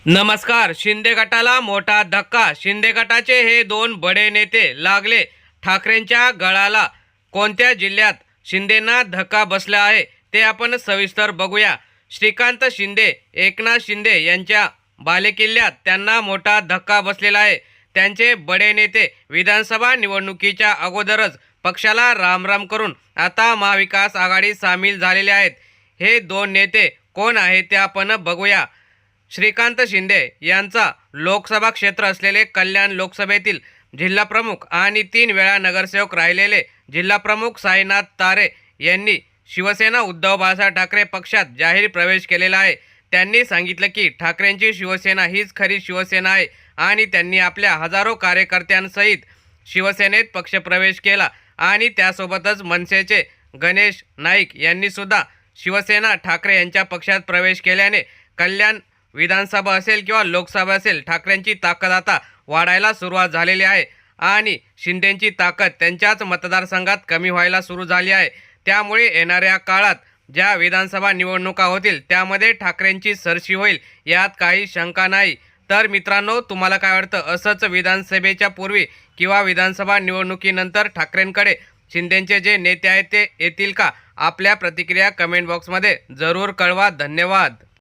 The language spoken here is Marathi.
नमस्कार. शिंदे गटाला मोठा धक्का. शिंदे गटाचे हे दोन बडे नेते लागले ठाकरेंच्या गळाला. कोणत्या जिल्ह्यात शिंदेंना धक्का बसला आहे ते आपण सविस्तर बघूया. श्रीकांत शिंदे, एकनाथ शिंदे यांच्या बालेकिल्ल्यात त्यांना मोठा धक्का बसलेला आहे. त्यांचे बडे नेते विधानसभा निवडणुकीच्या अगोदरच पक्षाला रामराम करून आता महाविकास आघाडीत सामील झालेले आहेत. हे दोन नेते कोण आहेत ते आपण बघूया. श्रीकांत शिंदे यांचा लोकसभा क्षेत्र असलेले कल्याण लोकसभेतील जिल्हाप्रमुख आणि 3 वेळा नगरसेवक राहिलेले जिल्हाप्रमुख साईनाथ तारे यांनी शिवसेना उद्धव बाळासाहेब ठाकरे पक्षात जाहीर प्रवेश केलेला आहे. त्यांनी सांगितलं की ठाकरेंची शिवसेना हीच खरी शिवसेना आहे आणि त्यांनी आपल्या हजारो कार्यकर्त्यांसहित शिवसेनेत पक्षप्रवेश केला आणि त्यासोबतच मनसेचे गणेश नाईक यांनी सुद्धा शिवसेना ठाकरे यांच्या पक्षात प्रवेश केल्याने कल्याण विधानसभा असेल किंवा लोकसभा असेल, ठाकरेंची ताकद आता वाढायला सुरुवात झालेली आहे आणि शिंदेंची ताकद त्यांच्याच मतदारसंघात कमी व्हायला सुरू झाली आहे. त्यामुळे येणाऱ्या काळात ज्या विधानसभा निवडणुका होतील त्यामध्ये ठाकरेंची सरशी होईल यात काही शंका नाही. तर मित्रांनो, तुम्हाला काय वाटतं? असंच विधानसभेच्या पूर्वी किंवा विधानसभा निवडणुकीनंतर ठाकरेंकडे शिंदेंचे जे नेते आहेत ते येतील का? आपल्या प्रतिक्रिया कमेंट बॉक्समध्ये जरूर कळवा. धन्यवाद.